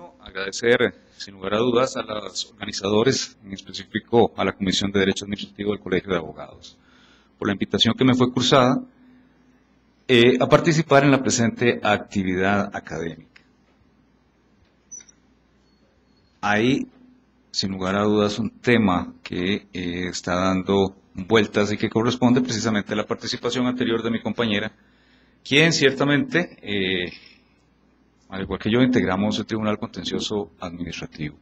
Bueno, agradecer sin lugar a dudas a los organizadores, en específico a la Comisión de Derecho Administrativo del Colegio de Abogados, por la invitación que me fue cursada a participar en la presente actividad académica. Hay, sin lugar a dudas, un tema que está dando vueltas y que corresponde precisamente a la participación anterior de mi compañera, quien ciertamente, al igual que yo, integramos el Tribunal Contencioso Administrativo.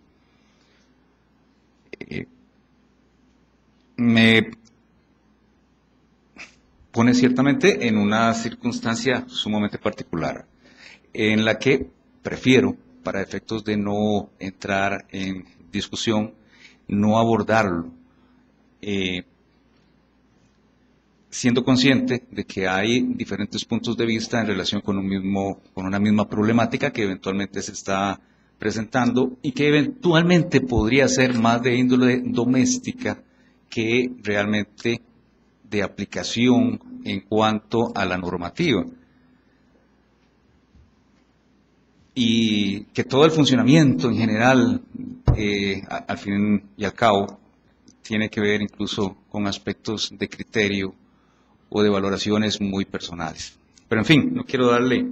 Me pone ciertamente en una circunstancia sumamente particular, en la que prefiero, para efectos de no entrar en discusión, no abordarlo, siendo consciente de que hay diferentes puntos de vista en relación con una misma problemática que eventualmente se está presentando y que eventualmente podría ser más de índole doméstica que realmente de aplicación en cuanto a la normativa. Y que todo el funcionamiento en general, al fin y al cabo, tiene que ver incluso con aspectos de criterio o de valoraciones muy personales. Pero en fin, no quiero darle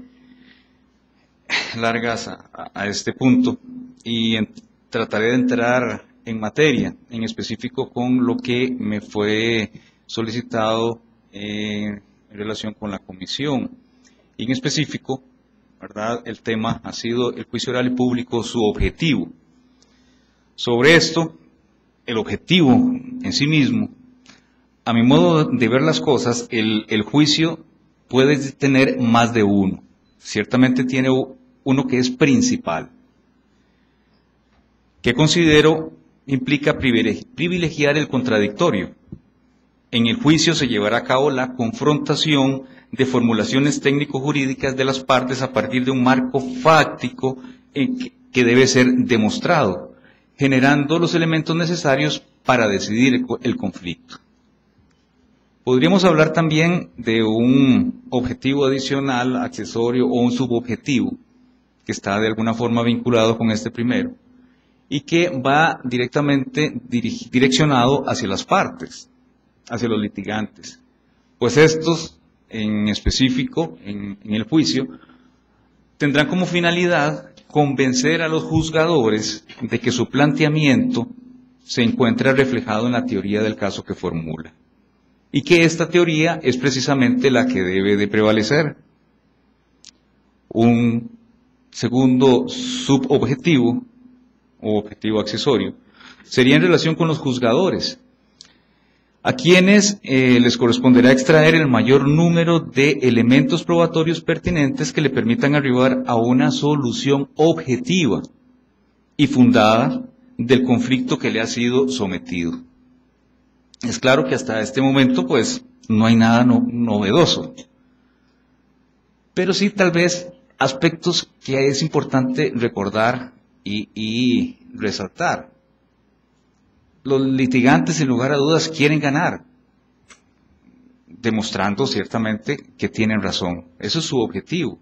largas a este punto y trataré de entrar en materia, en específico con lo que me fue solicitado en relación con la comisión. Y en específico, ¿verdad?, el tema ha sido el juicio oral y público, su objetivo. Sobre esto, el objetivo en sí mismo, a mi modo de ver las cosas, el juicio puede tener más de uno. Ciertamente tiene uno que es principal, que considero implica privilegiar el contradictorio. En el juicio se llevará a cabo la confrontación de formulaciones técnico-jurídicas de las partes a partir de un marco fáctico que debe ser demostrado, generando los elementos necesarios para decidir el conflicto. Podríamos hablar también de un objetivo adicional, accesorio o un subobjetivo que está de alguna forma vinculado con este primero y que va directamente direccionado hacia las partes, hacia los litigantes. Pues estos, en específico, en el juicio, tendrán como finalidad convencer a los juzgadores de que su planteamiento se encuentra reflejado en la teoría del caso que formula, y que esta teoría es precisamente la que debe de prevalecer. Un segundo subobjetivo, o objetivo accesorio, sería en relación con los juzgadores, a quienes les corresponderá extraer el mayor número de elementos probatorios pertinentes que le permitan arribar a una solución objetiva y fundada del conflicto que le ha sido sometido. Es claro que hasta este momento, pues, no hay nada novedoso, pero sí tal vez aspectos que es importante recordar y resaltar. Los litigantes, sin lugar a dudas, quieren ganar, demostrando ciertamente que tienen razón. Eso es su objetivo.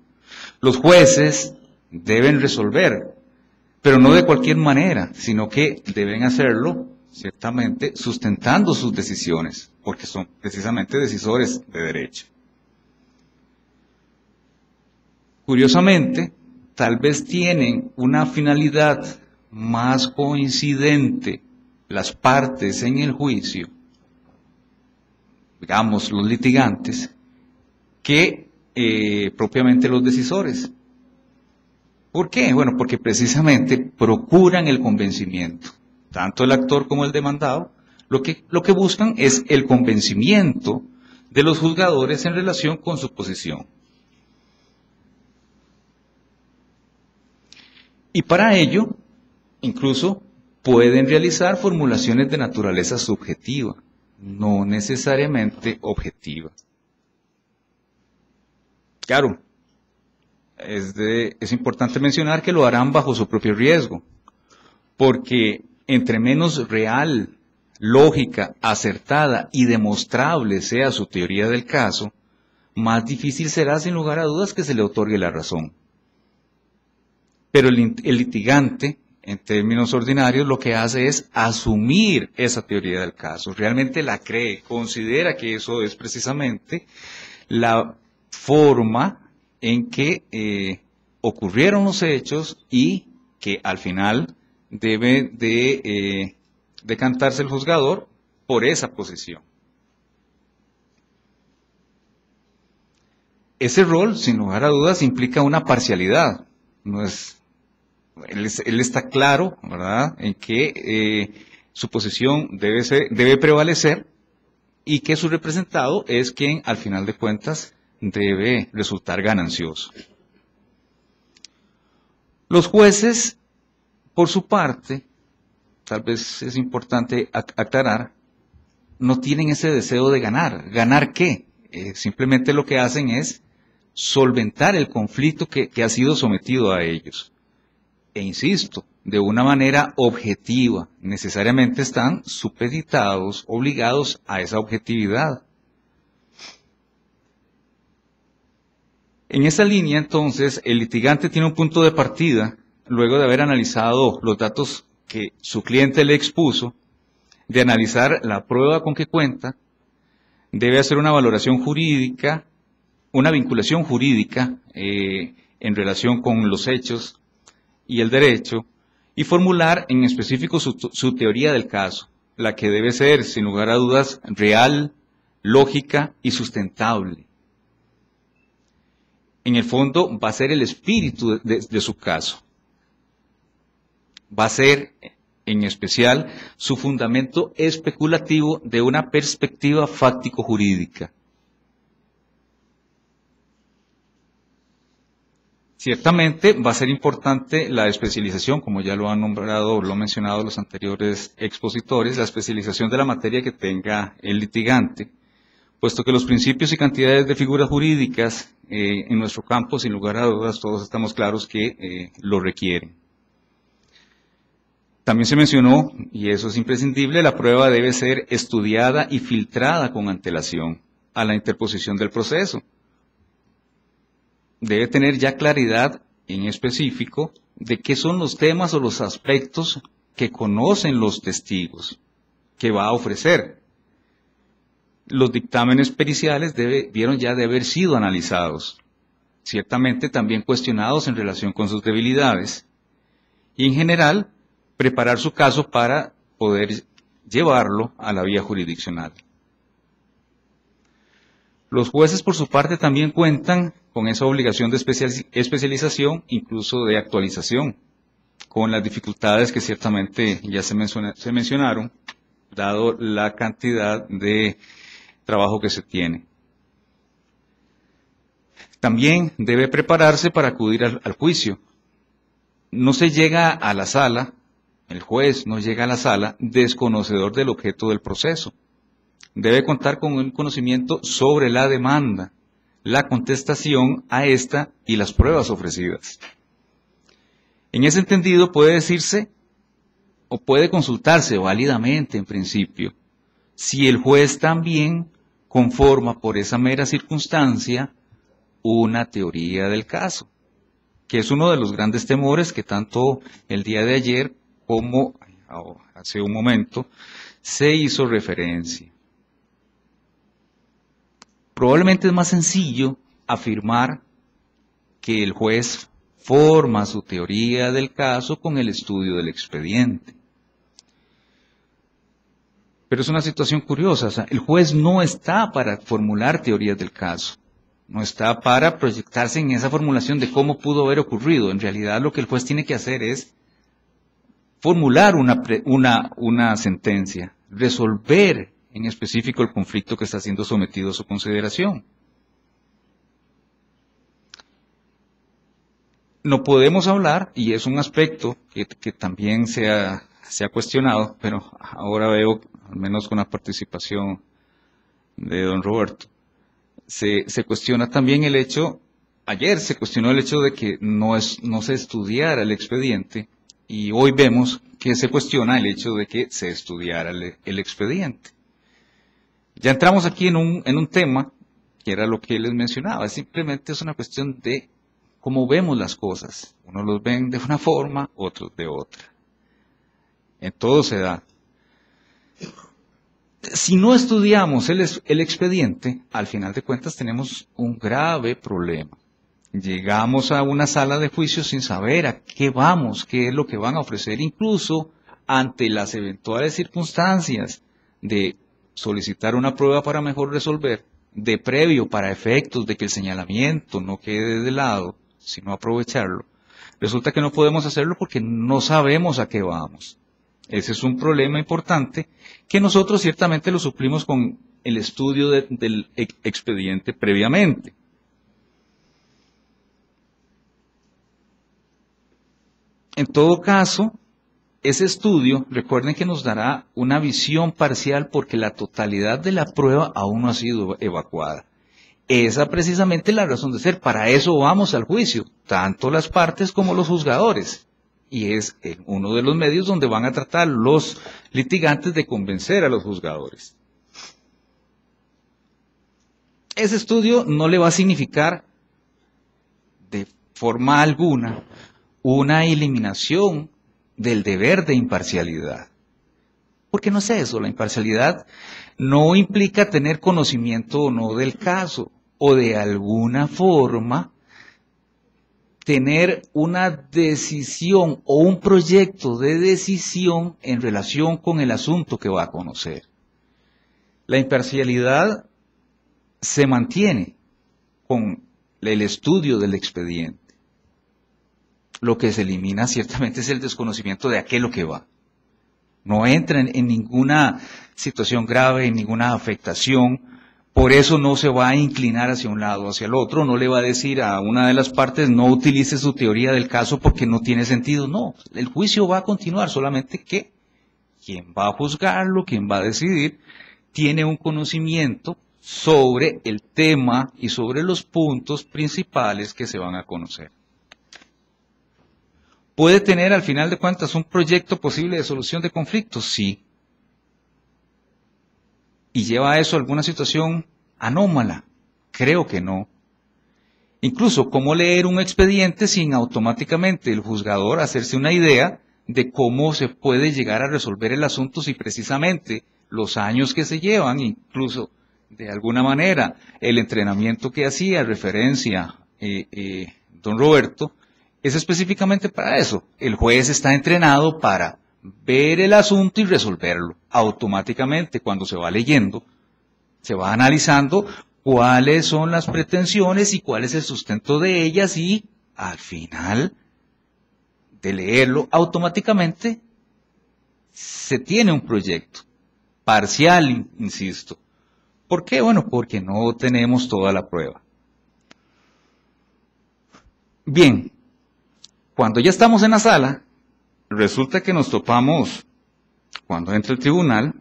Los jueces deben resolver, pero no de cualquier manera, sino que deben hacerlo, ciertamente, sustentando sus decisiones, porque son precisamente decisores de derecho. Curiosamente, tal vez tienen una finalidad más coincidente las partes en el juicio, digamos los litigantes, que propiamente los decisores. ¿Por qué? Bueno, porque precisamente procuran el convencimiento. Tanto el actor como el demandado, lo que buscan es el convencimiento de los juzgadores en relación con su posición. Y para ello, incluso, pueden realizar formulaciones de naturaleza subjetiva, no necesariamente objetiva. Claro, es importante mencionar que lo harán bajo su propio riesgo, porque entre menos real, lógica, acertada y demostrable sea su teoría del caso, más difícil será, sin lugar a dudas, que se le otorgue la razón. Pero el litigante, en términos ordinarios, lo que hace es asumir esa teoría del caso. Realmente la cree, considera que eso es precisamente la forma en que ocurrieron los hechos y que al final debe de decantarse el juzgador por esa posición. Ese rol, sin lugar a dudas, implica una parcialidad. No es, él está claro, ¿verdad?, en que su posición debe prevalecer y que su representado es quien, al final de cuentas, debe resultar ganancioso. Los jueces, por su parte, tal vez es importante aclarar, no tienen ese deseo de ganar. ¿Ganar qué? Simplemente lo que hacen es solventar el conflicto que ha sido sometido a ellos. E insisto, de una manera objetiva, necesariamente están supeditados, obligados a esa objetividad. En esa línea, entonces, el litigante tiene un punto de partida, luego de haber analizado los datos que su cliente le expuso, de analizar la prueba con que cuenta, debe hacer una valoración jurídica, una vinculación jurídica en relación con los hechos y el derecho, y formular en específico su teoría del caso, la que debe ser, sin lugar a dudas, real, lógica y sustentable. En el fondo va a ser el espíritu de su caso. Va a ser, en especial, su fundamento especulativo de una perspectiva fáctico-jurídica. Ciertamente va a ser importante la especialización, como ya lo han nombrado, lo han mencionado los anteriores expositores, la especialización de la materia que tenga el litigante, puesto que los principios y cantidades de figuras jurídicas en nuestro campo, sin lugar a dudas, todos estamos claros que lo requieren. También se mencionó, y eso es imprescindible, la prueba debe ser estudiada y filtrada con antelación a la interposición del proceso. Debe tener ya claridad en específico de qué son los temas o los aspectos que conocen los testigos que va a ofrecer. Los dictámenes periciales debieron ya de haber sido analizados, ciertamente también cuestionados en relación con sus debilidades, y en general preparar su caso para poder llevarlo a la vía jurisdiccional. Los jueces, por su parte, también cuentan con esa obligación de especialización, incluso de actualización, con las dificultades que ciertamente ya se mencionaron, dado la cantidad de trabajo que se tiene. También debe prepararse para acudir al juicio. No se llega a la sala, el juez no llega a la sala desconocedor del objeto del proceso. Debe contar con un conocimiento sobre la demanda, la contestación a esta y las pruebas ofrecidas. En ese entendido puede decirse o puede consultarse válidamente en principio si el juez también conforma por esa mera circunstancia una teoría del caso, que es uno de los grandes temores que tanto el día de ayer como hace un momento se hizo referencia. Probablemente es más sencillo afirmar que el juez forma su teoría del caso con el estudio del expediente. Pero es una situación curiosa, o sea, el juez no está para formular teorías del caso, no está para proyectarse en esa formulación de cómo pudo haber ocurrido. En realidad lo que el juez tiene que hacer es formular una sentencia, resolver en específico el conflicto que está siendo sometido a su consideración. No podemos hablar, y es un aspecto que también se ha cuestionado, pero ahora veo, al menos con la participación de don Roberto, se cuestiona también el hecho, ayer se cuestionó el hecho de que no se estudiara el expediente, y hoy vemos que se cuestiona el hecho de que se estudiara el expediente. Ya entramos aquí en un tema, que era lo que les mencionaba, simplemente es una cuestión de cómo vemos las cosas. Unos los ven de una forma, otros de otra. En todo se da. Si no estudiamos el expediente, al final de cuentas tenemos un grave problema. Llegamos a una sala de juicio sin saber a qué vamos, qué es lo que van a ofrecer, incluso ante las eventuales circunstancias de solicitar una prueba para mejor resolver, de previo para efectos de que el señalamiento no quede de lado, sino aprovecharlo. Resulta que no podemos hacerlo porque no sabemos a qué vamos. Ese es un problema importante que nosotros ciertamente lo suplimos con el estudio del expediente previamente. En todo caso, ese estudio, recuerden que nos dará una visión parcial porque la totalidad de la prueba aún no ha sido evacuada. Esa precisamente es la razón de ser. Para eso vamos al juicio, tanto las partes como los juzgadores. Y es uno de los medios donde van a tratar los litigantes de convencer a los juzgadores. Ese estudio no le va a significar de forma alguna una eliminación del deber de imparcialidad. Porque no es eso, la imparcialidad no implica tener conocimiento o no del caso, o de alguna forma tener una decisión o un proyecto de decisión en relación con el asunto que va a conocer. La imparcialidad se mantiene con el estudio del expediente. Lo que se elimina ciertamente es el desconocimiento de a qué es lo que va. No entra en ninguna situación grave, en ninguna afectación. Por eso no se va a inclinar hacia un lado o hacia el otro. No le va a decir a una de las partes, no utilice su teoría del caso porque no tiene sentido. No, el juicio va a continuar, solamente que quien va a juzgarlo, quien va a decidir, tiene un conocimiento sobre el tema y sobre los puntos principales que se van a conocer. ¿Puede tener al final de cuentas un proyecto posible de solución de conflictos? Sí. ¿Y lleva a eso alguna situación anómala? Creo que no. Incluso, ¿cómo leer un expediente sin automáticamente el juzgador hacerse una idea de cómo se puede llegar a resolver el asunto si precisamente los años que se llevan, incluso de alguna manera el entrenamiento que hacía referencia don Roberto, es específicamente para eso? El juez está entrenado para ver el asunto y resolverlo. Automáticamente, cuando se va leyendo, se va analizando cuáles son las pretensiones y cuál es el sustento de ellas y, al final de leerlo, automáticamente se tiene un proyecto. Parcial, insisto. ¿Por qué? Bueno, porque no tenemos toda la prueba. Bien. Cuando ya estamos en la sala, resulta que nos topamos, cuando entra el tribunal,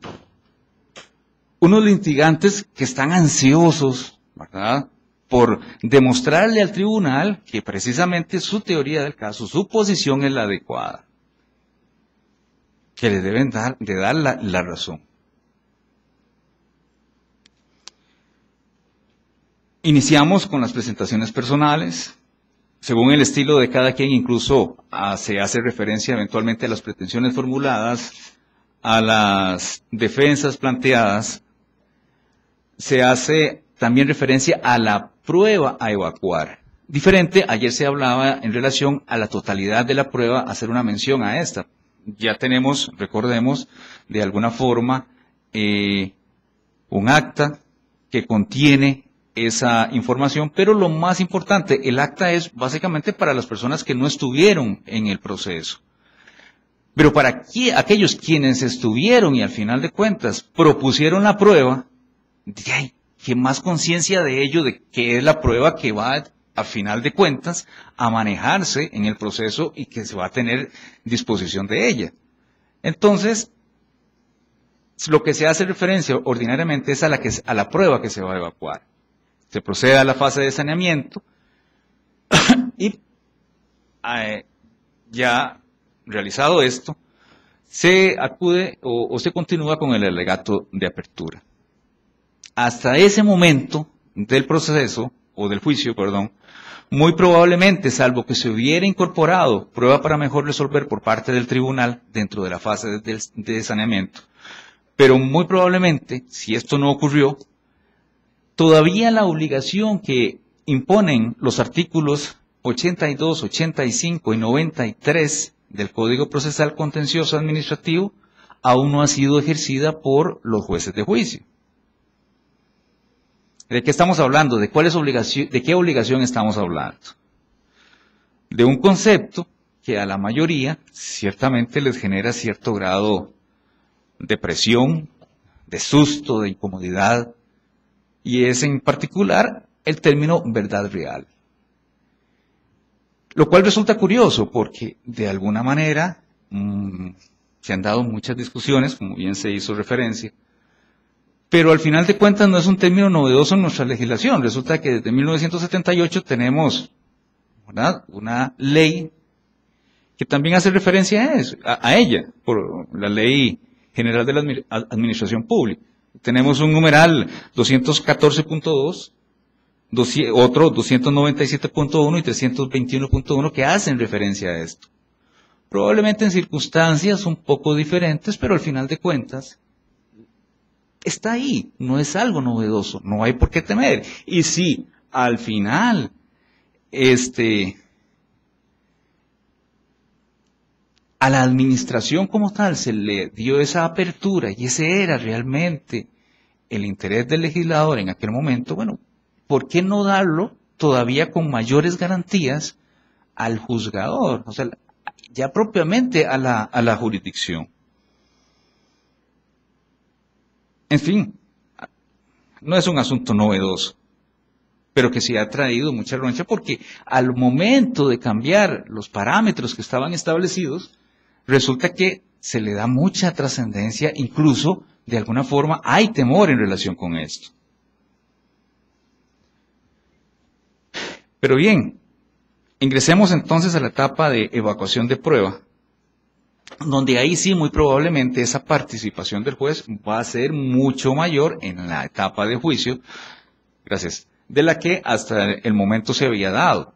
unos litigantes que están ansiosos, ¿verdad?, por demostrarle al tribunal que precisamente su teoría del caso, su posición es la adecuada, que le deben dar la razón. Iniciamos con las presentaciones personales. Según el estilo de cada quien, incluso se hace referencia eventualmente a las pretensiones formuladas, a las defensas planteadas. Se hace también referencia a la prueba a evacuar. Diferente, ayer se hablaba en relación a la totalidad de la prueba, hacer una mención a esta. Ya tenemos, recordemos, de alguna forma, un acta que contiene esa información, pero lo más importante, el acta es básicamente para las personas que no estuvieron en el proceso. Pero para aquellos quienes estuvieron y al final de cuentas propusieron la prueba, que más conciencia de ello, de que es la prueba que va a final de cuentas a manejarse en el proceso y que se va a tener disposición de ella. Entonces, lo que se hace referencia ordinariamente es a la prueba que se va a evacuar. Se procede a la fase de saneamiento y ya realizado esto, se acude o se continúa con el alegato de apertura. Hasta ese momento del proceso o del juicio, perdón, muy probablemente, salvo que se hubiera incorporado prueba para mejor resolver por parte del tribunal dentro de la fase de saneamiento, pero muy probablemente, si esto no ocurrió, todavía la obligación que imponen los artículos 82, 85 y 93 del Código Procesal Contencioso Administrativo aún no ha sido ejercida por los jueces de juicio. ¿De qué estamos hablando? ¿De qué obligación estamos hablando? De un concepto que a la mayoría ciertamente les genera cierto grado de presión, de susto, de incomodidad, y es en particular el término verdad real. Lo cual resulta curioso porque de alguna manera se han dado muchas discusiones, como bien se hizo referencia, pero al final de cuentas no es un término novedoso en nuestra legislación. Resulta que desde 1978 tenemos, ¿verdad?, una ley que también hace referencia a ella, por la Ley General de la Administración Pública. Tenemos un numeral 214.2, otro 297.1 y 321.1 que hacen referencia a esto. Probablemente en circunstancias un poco diferentes, pero al final de cuentas está ahí, no es algo novedoso, no hay por qué temer. Y si al final a la administración como tal se le dio esa apertura y ese era realmente el interés del legislador en aquel momento, bueno, ¿por qué no darlo todavía con mayores garantías al juzgador? O sea, ya propiamente a la jurisdicción. En fin, no es un asunto novedoso, pero que sí ha traído mucha roncha porque al momento de cambiar los parámetros que estaban establecidos, resulta que se le da mucha trascendencia, incluso de alguna forma hay temor en relación con esto. Pero bien, ingresemos entonces a la etapa de evacuación de prueba, donde ahí sí muy probablemente esa participación del juez va a ser mucho mayor en la etapa de juicio, gracias, de la que hasta el momento se había dado.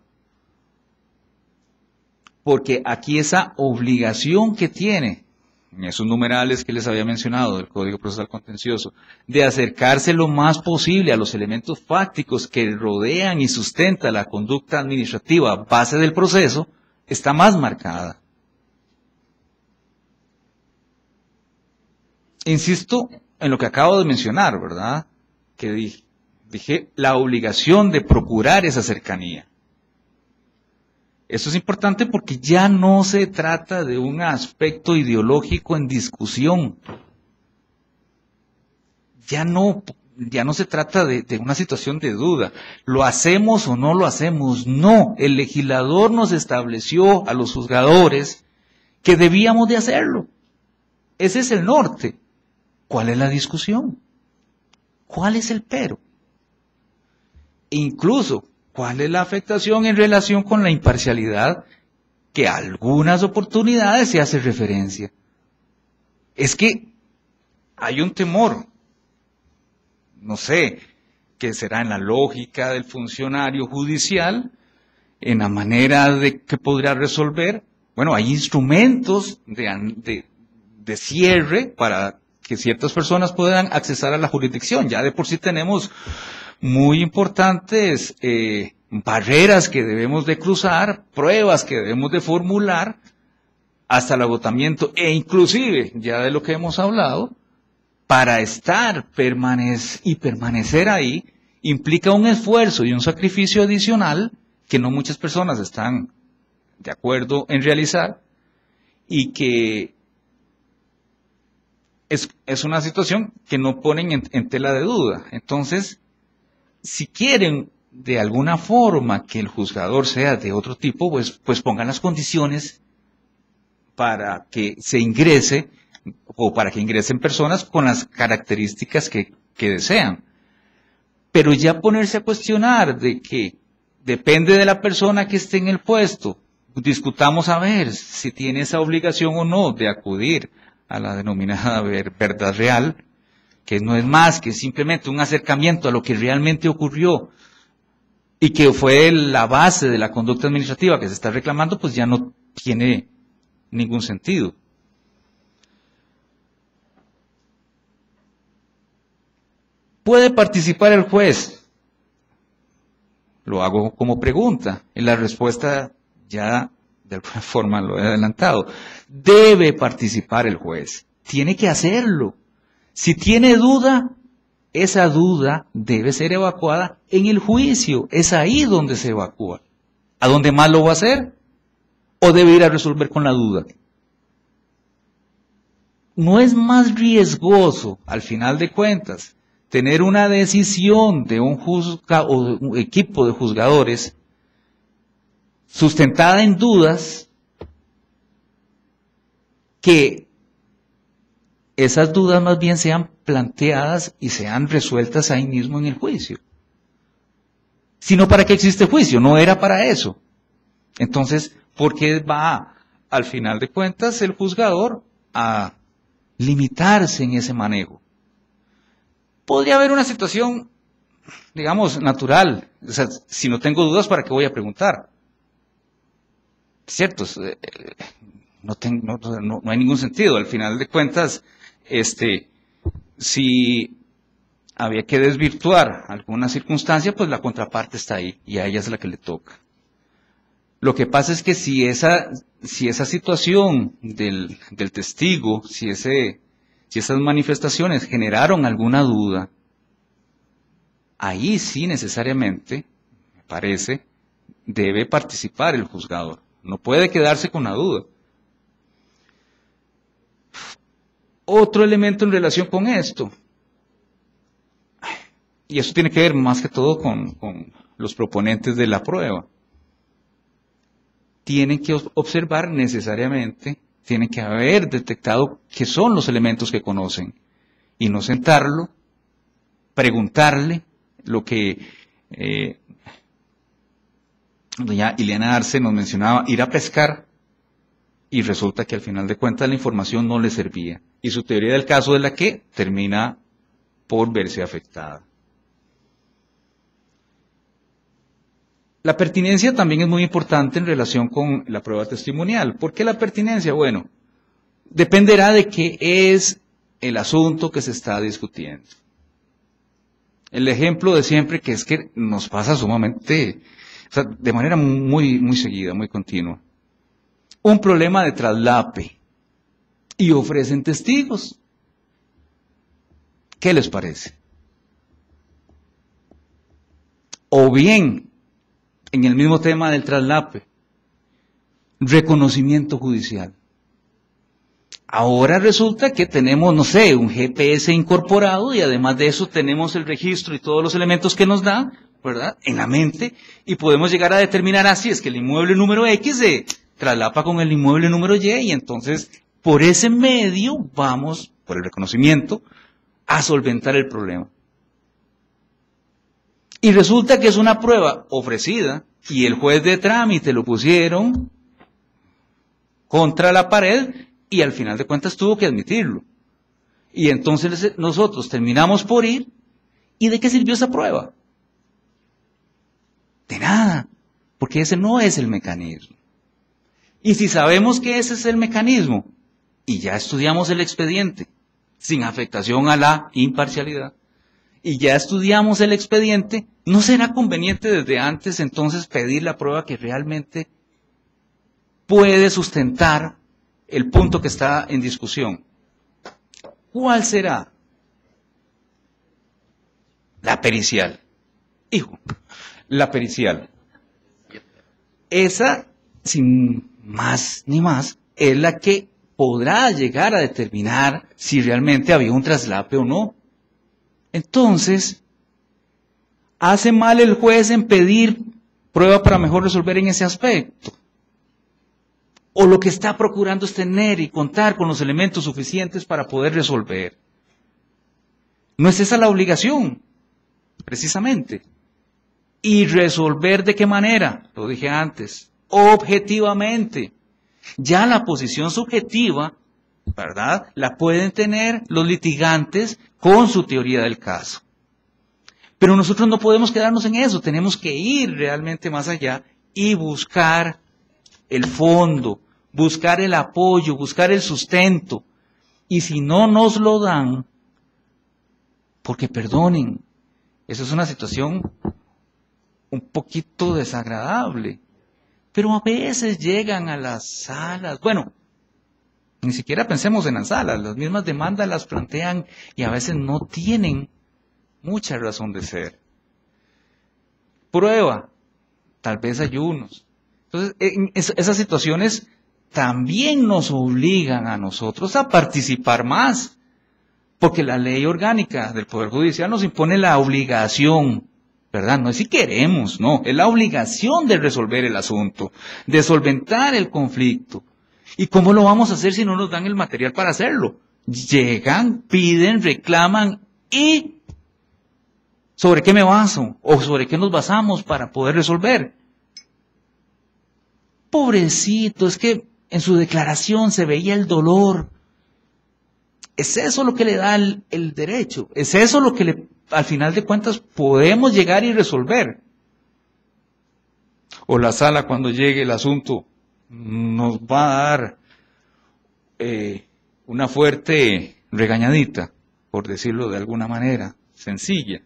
Porque aquí esa obligación que tiene, en esos numerales que les había mencionado del Código Procesal Contencioso, de acercarse lo más posible a los elementos fácticos que rodean y sustentan la conducta administrativa base del proceso, está más marcada. Insisto en lo que acabo de mencionar, ¿verdad? Que dije la obligación de procurar esa cercanía. Esto es importante porque ya no se trata de un aspecto ideológico en discusión. Ya no se trata de una situación de duda. ¿Lo hacemos o no lo hacemos? No, el legislador nos estableció a los juzgadores que debíamos de hacerlo. Ese es el norte. ¿Cuál es la discusión? ¿Cuál es el pero? Incluso, ¿cuál es la afectación en relación con la imparcialidad que a algunas oportunidades se hace referencia? Es que hay un temor, no sé, que será en la lógica del funcionario judicial, en la manera de que podrá resolver. Bueno, hay instrumentos de cierre para que ciertas personas puedan accesar a la jurisdicción. Ya de por sí tenemos muy importantes barreras que debemos de cruzar, pruebas que debemos de formular, hasta el agotamiento, e inclusive, ya de lo que hemos hablado, para permanecer ahí, implica un esfuerzo y un sacrificio adicional que no muchas personas están de acuerdo en realizar, y que es una situación que no ponen en tela de duda. Entonces, si quieren de alguna forma que el juzgador sea de otro tipo, pues pongan las condiciones para que se ingrese o para que ingresen personas con las características que desean. Pero ya ponerse a cuestionar de que depende de la persona que esté en el puesto, discutamos a ver si tiene esa obligación o no de acudir a la denominada verdad real, que no es más que simplemente un acercamiento a lo que realmente ocurrió, y que fue la base de la conducta administrativa que se está reclamando, pues ya no tiene ningún sentido. ¿Puede participar el juez? Lo hago como pregunta. Y la respuesta ya de alguna forma lo he adelantado. Debe participar el juez. Tiene que hacerlo. Si tiene duda, esa duda debe ser evacuada en el juicio. Es ahí donde se evacúa. ¿A dónde más lo va a hacer? ¿O debe ir a resolver con la duda? ¿No es más riesgoso, al final de cuentas, tener una decisión de un equipo de juzgadores sustentada en dudas, que esas dudas más bien sean planteadas y sean resueltas ahí mismo en el juicio? Sino para qué existe juicio, no era para eso. Entonces, ¿por qué va, al final de cuentas, el juzgador a limitarse en ese manejo? Podría haber una situación, digamos, natural. O sea, si no tengo dudas, ¿para qué voy a preguntar? Cierto, no hay ningún sentido. Al final de cuentas, si había que desvirtuar alguna circunstancia, pues la contraparte está ahí y a ella es la que le toca. Lo que pasa es que si esa situación del testigo, si esas manifestaciones generaron alguna duda, ahí sí necesariamente, me parece, debe participar el juzgador. No puede quedarse con la duda. Otro elemento en relación con esto, y eso tiene que ver más que todo con los proponentes de la prueba, tienen que observar necesariamente, tienen que haber detectado qué son los elementos que conocen, y no sentarlo, preguntarle lo que doña Ileana Arce nos mencionaba, ir a pescar, y resulta que al final de cuentas la información no le servía, y su teoría del caso es la que termina por verse afectada. La pertinencia también es muy importante en relación con la prueba testimonial. ¿Por qué la pertinencia? Bueno, dependerá de qué es el asunto que se está discutiendo. El ejemplo de siempre, que es que nos pasa sumamente, o sea, de manera muy, muy seguida, muy continua. Un problema de traslape y ofrecen testigos. ¿Qué les parece? O bien, en el mismo tema del traslape, reconocimiento judicial. Ahora resulta que tenemos, no sé, un GPS incorporado y además de eso tenemos el registro y todos los elementos que nos da, ¿verdad?, en la mente, y podemos llegar a determinar así, es que el inmueble número X se traslapa con el inmueble número Y, y entonces por ese medio vamos, por el reconocimiento, a solventar el problema. Y resulta que es una prueba ofrecida y el juez de trámite lo pusieron contra la pared y al final de cuentas tuvo que admitirlo. Y entonces nosotros terminamos por ir, ¿y de qué sirvió esa prueba? De nada, porque ese no es el mecanismo. Y si sabemos que ese es el mecanismo y ya estudiamos el expediente sin afectación a la imparcialidad, y ya estudiamos el expediente, ¿no será conveniente desde antes entonces pedir la prueba que realmente puede sustentar el punto que está en discusión? ¿Cuál será? La pericial. Hijo, la pericial. Esa, sin más ni más, es la que podrá llegar a determinar si realmente había un traslape o no. Entonces, ¿hace mal el juez en pedir prueba para mejor resolver en ese aspecto? ¿O lo que está procurando es tener y contar con los elementos suficientes para poder resolver? ¿No es esa la obligación? Precisamente. ¿Y resolver de qué manera? Lo dije antes, objetivamente. Ya la posición subjetiva, ¿verdad?, la pueden tener los litigantes con su teoría del caso. Pero nosotros no podemos quedarnos en eso, tenemos que ir realmente más allá y buscar el fondo, buscar el apoyo, buscar el sustento. Y si no nos lo dan, porque perdonen, eso es una situación un poquito desagradable, pero a veces llegan a las salas, bueno, ni siquiera pensemos en las salas, las mismas demandas las plantean y a veces no tienen mucha razón de ser. Prueba, tal vez hay unos. Entonces, esas situaciones también nos obligan a nosotros a participar más, porque la ley orgánica del Poder Judicial nos impone la obligación, ¿verdad? No es si queremos, no, es la obligación de resolver el asunto, de solventar el conflicto. ¿Y cómo lo vamos a hacer si no nos dan el material para hacerlo? Llegan, piden, reclaman y ¿sobre qué me baso? ¿O sobre qué nos basamos para poder resolver? Pobrecito, es que en su declaración se veía el dolor. ¿Es eso lo que le da el derecho? ¿Es eso lo que al final de cuentas podemos llegar y resolver? O la sala cuando llegue el asunto nos va a dar una fuerte regañadita, por decirlo de alguna manera sencilla.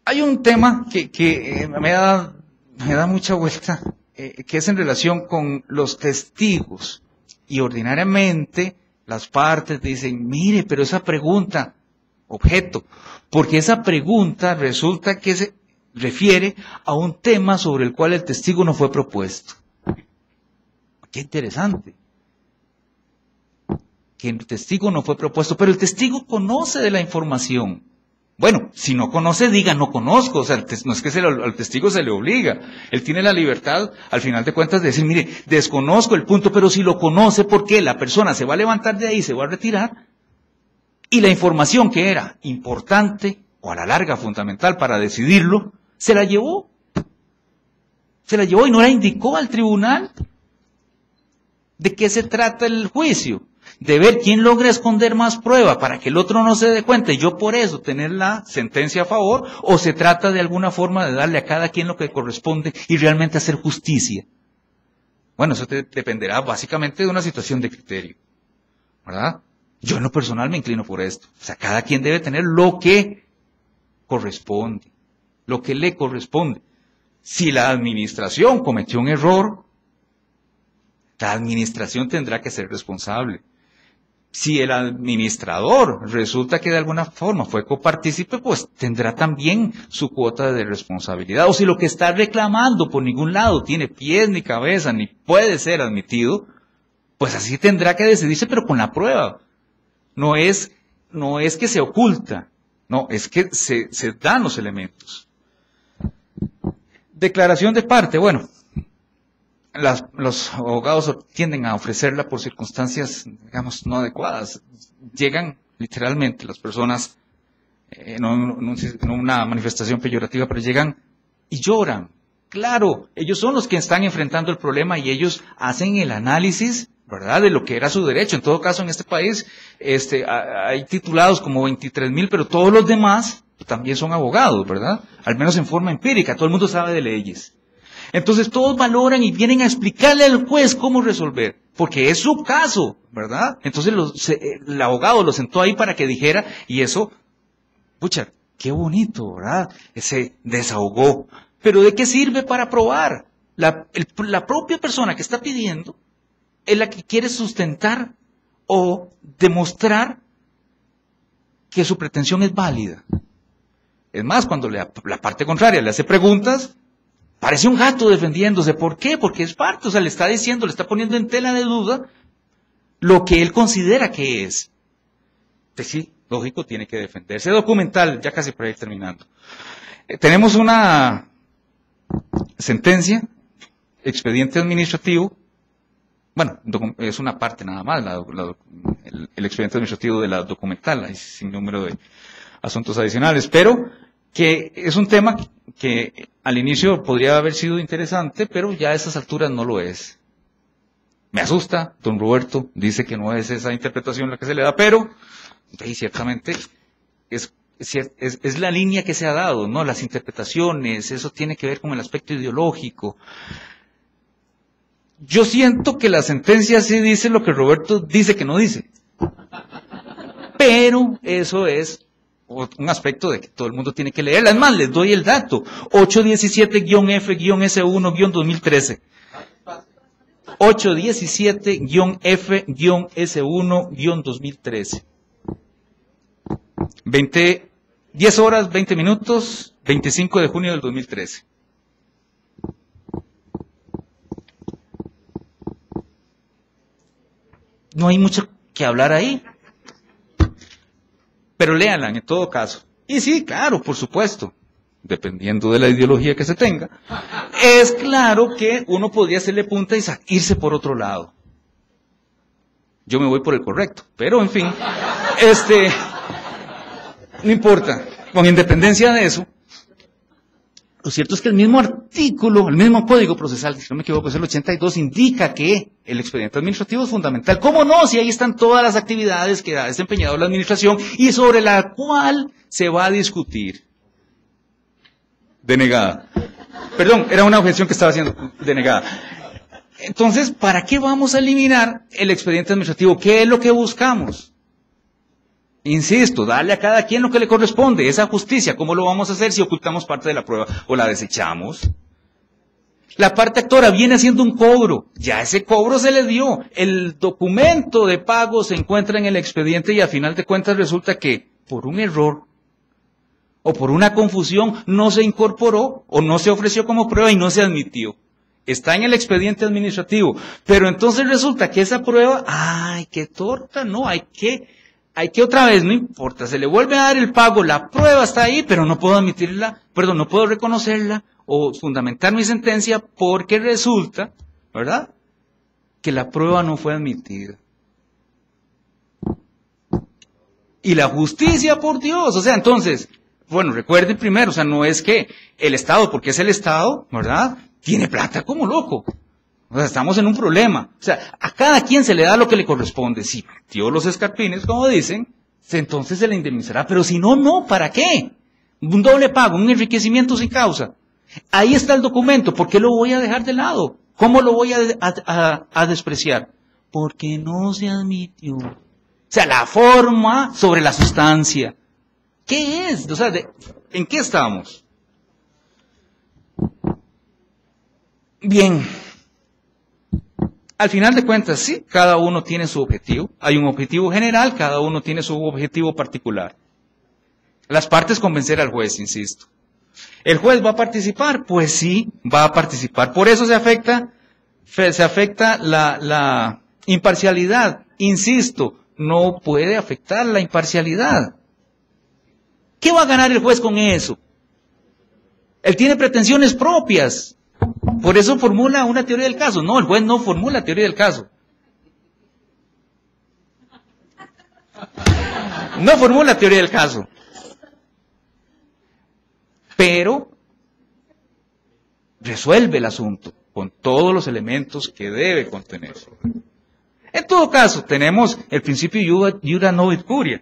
Hay un tema que me da mucha vuelta, que es en relación con los testigos. Y ordinariamente las partes dicen, mire, pero esa pregunta, objeto, porque esa pregunta resulta que se refiere a un tema sobre el cual el testigo no fue propuesto. Qué interesante. Que el testigo no fue propuesto, pero el testigo conoce de la información. Bueno, si no conoce, diga, no conozco, o sea, no es que al testigo se le obliga, él tiene la libertad, al final de cuentas, de decir, mire, desconozco el punto, pero si lo conoce, ¿por qué? La persona se va a levantar de ahí, se va a retirar, y la información que era importante, o a la larga fundamental para decidirlo, se la llevó y no la indicó al tribunal. ¿De qué se trata el juicio? De ver quién logra esconder más prueba para que el otro no se dé cuenta y yo por eso tener la sentencia a favor, o se trata de alguna forma de darle a cada quien lo que corresponde y realmente hacer justicia. Bueno, eso dependerá básicamente de una situación de criterio, ¿verdad? Yo en lo personal me inclino por esto. O sea, cada quien debe tener lo que corresponde, lo que le corresponde. Si la administración cometió un error, la administración tendrá que ser responsable. Si el administrador resulta que de alguna forma fue copartícipe, pues tendrá también su cuota de responsabilidad. O si lo que está reclamando por ningún lado tiene pies ni cabeza, ni puede ser admitido, pues así tendrá que decidirse, pero con la prueba. No es que se oculta, no, es que se dan los elementos. Declaración de parte, bueno. Los abogados tienden a ofrecerla por circunstancias, digamos, no adecuadas. Llegan literalmente las personas, no en una manifestación peyorativa, pero llegan y lloran. Claro, ellos son los que están enfrentando el problema y ellos hacen el análisis, ¿verdad?, de lo que era su derecho. En todo caso, en este país hay titulados como 23,000, pero todos los demás también son abogados, ¿verdad? Al menos en forma empírica, todo el mundo sabe de leyes. Entonces todos valoran y vienen a explicarle al juez cómo resolver, porque es su caso, ¿verdad? Entonces el abogado lo sentó ahí para que dijera, y eso, pucha, qué bonito, ¿verdad? Se desahogó. Pero ¿de qué sirve para probar? La propia persona que está pidiendo es la que quiere sustentar o demostrar que su pretensión es válida. Es más, cuando la parte contraria le hace preguntas, parece un gato defendiéndose. ¿Por qué? Porque es parte, o sea, le está diciendo, le está poniendo en tela de duda lo que él considera que es. Entonces, sí, lógico, tiene que defenderse. Documental, ya casi por ahí terminando. Tenemos una sentencia, expediente administrativo. Bueno, es una parte nada más, el expediente administrativo de la documental, hay sin número de asuntos adicionales, pero que es un tema que al inicio podría haber sido interesante, pero ya a esas alturas no lo es. Me asusta, don Roberto dice que no es esa interpretación la que se le da, pero Y ciertamente es la línea que se ha dado, ¿no? Las interpretaciones, eso tiene que ver con el aspecto ideológico. Yo siento que la sentencia sí dice lo que Roberto dice que no dice. Pero eso es un aspecto de que todo el mundo tiene que leerla. Es más, les doy el dato. 817-F-S1-2013. 817-F-S1-2013. 10 horas, 20 minutos, 25 de junio del 2013. No hay mucho que hablar ahí. Pero léanla en todo caso. Y sí, claro, por supuesto, dependiendo de la ideología que se tenga, es claro que uno podría hacerle punta y irse por otro lado. Yo me voy por el correcto, pero en fin, no importa, con independencia de eso, lo cierto es que el mismo artículo, el mismo código procesal, si no me equivoco, es el 82, indica que el expediente administrativo es fundamental. ¿Cómo no? Si ahí están todas las actividades que ha desempeñado la administración y sobre la cual se va a discutir. Denegada. Perdón, era una objeción que estaba haciendo denegada. Entonces, ¿para qué vamos a eliminar el expediente administrativo? ¿Qué es lo que buscamos? Insisto, darle a cada quien lo que le corresponde, esa justicia. ¿Cómo lo vamos a hacer si ocultamos parte de la prueba o la desechamos? La parte actora viene haciendo un cobro, ya ese cobro se le dio, el documento de pago se encuentra en el expediente y a final de cuentas resulta que por un error o por una confusión no se incorporó o no se ofreció como prueba y no se admitió. Está en el expediente administrativo, pero entonces resulta que esa prueba, ¡ay, qué torta! No, hay que otra vez, no importa, se le vuelve a dar el pago, la prueba está ahí, pero no puedo admitirla, no puedo reconocerla o fundamentar mi sentencia porque resulta, ¿verdad?, que la prueba no fue admitida. Y la justicia, por Dios, o sea, entonces, bueno, recuerden primero, o sea, no es que el Estado, porque es el Estado, ¿verdad?, tiene plata como loco. O sea, estamos en un problema. O sea, a cada quien se le da lo que le corresponde. Si metió los escarpines, como dicen, entonces se le indemnizará. Pero si no, no, ¿para qué? Un doble pago, un enriquecimiento sin causa. Ahí está el documento. ¿Por qué lo voy a dejar de lado? ¿Cómo lo voy a despreciar? Porque no se admitió. O sea, la forma sobre la sustancia. ¿Qué es? O sea, ¿en qué estamos? Bien. Al final de cuentas, sí, cada uno tiene su objetivo. Hay un objetivo general, cada uno tiene su objetivo particular. Las partes convencer al juez, insisto. ¿El juez va a participar? Pues sí, va a participar. Por eso se afecta la imparcialidad. Insisto, no puede afectar la imparcialidad. ¿Qué va a ganar el juez con eso? Él tiene pretensiones propias. Por eso formula una teoría del caso. No, el juez no formula teoría del caso. No formula teoría del caso. Pero resuelve el asunto con todos los elementos que debe contener. En todo caso, tenemos el principio iura novit curia.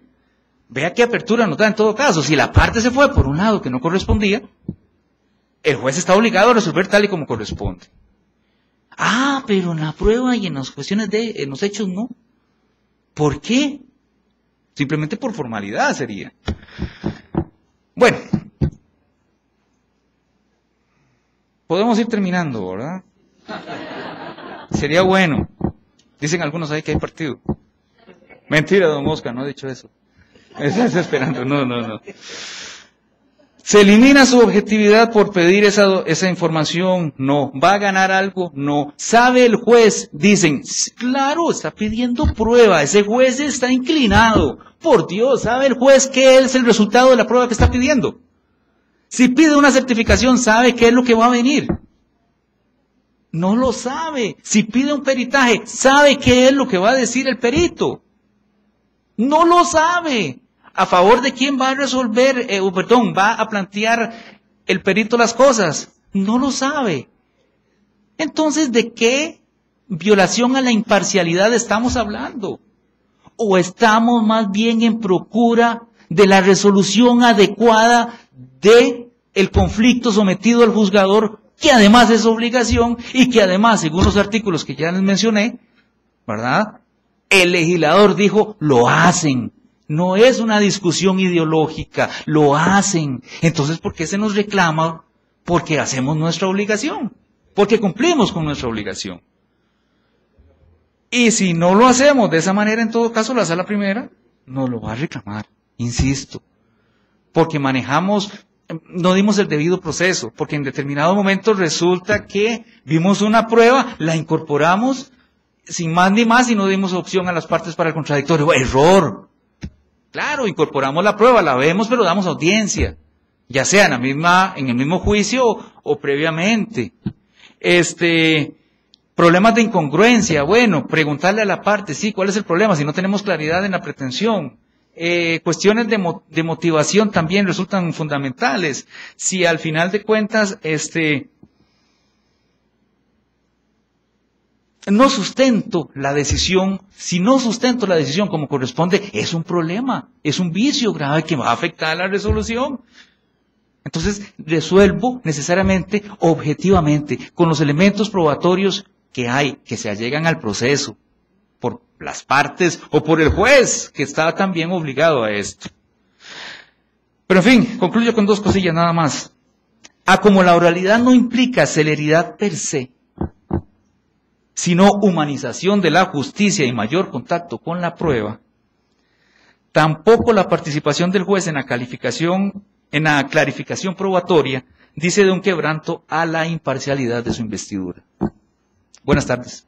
Vea qué apertura nos da en todo caso. Si la parte se fue por un lado que no correspondía, el juez está obligado a resolver tal y como corresponde. Ah, pero en la prueba y en las cuestiones en los hechos no. ¿Por qué? Simplemente por formalidad sería. Bueno. Podemos ir terminando, ¿verdad? Sería bueno. Dicen algunos ahí que hay partido. Mentira, don Oscar, no he dicho eso. Me estás esperando. No. ¿Se elimina su objetividad por pedir esa información? No. ¿Va a ganar algo? No. ¿Sabe el juez? Dicen, claro, está pidiendo prueba. Ese juez está inclinado. Por Dios, ¿sabe el juez qué es el resultado de la prueba que está pidiendo? Si pide una certificación, ¿sabe qué es lo que va a venir? No lo sabe. Si pide un peritaje, ¿sabe qué es lo que va a decir el perito? No lo sabe. ¿A favor de quién va a resolver, va a plantear el perito las cosas? No lo sabe. Entonces, ¿de qué violación a la imparcialidad estamos hablando? ¿O estamos más bien en procura de la resolución adecuada de el conflicto sometido al juzgador, que además es obligación y que además, según los artículos que ya les mencioné, ¿verdad? El legislador dijo, lo hacen. No es una discusión ideológica, lo hacen. Entonces, ¿por qué se nos reclama? Porque hacemos nuestra obligación, porque cumplimos con nuestra obligación. Y si no lo hacemos de esa manera, en todo caso, la sala primera nos lo va a reclamar, insisto, porque manejamos, no dimos el debido proceso, porque en determinado momento resulta que vimos una prueba, la incorporamos sin más ni más y no dimos opción a las partes para el contradictorio. ¡Error! Claro, incorporamos la prueba, la vemos, pero damos audiencia, ya sea en el mismo juicio o previamente. Problemas de incongruencia, bueno, preguntarle a la parte, sí, ¿cuál es el problema? Si no tenemos claridad en la pretensión. Cuestiones de motivación también resultan fundamentales. Si al final de cuentas, no sustento la decisión, si no sustento la decisión como corresponde, es un problema, es un vicio grave que va a afectar a la resolución. Entonces, resuelvo necesariamente, objetivamente, con los elementos probatorios que hay, que se allegan al proceso, por las partes o por el juez, que está también obligado a esto. Pero en fin, concluyo con dos cosillas nada más. Como la oralidad no implica celeridad per se, sino humanización de la justicia y mayor contacto con la prueba, tampoco la participación del juez en la clarificación probatoria dice de un quebranto a la imparcialidad de su investidura. Buenas tardes.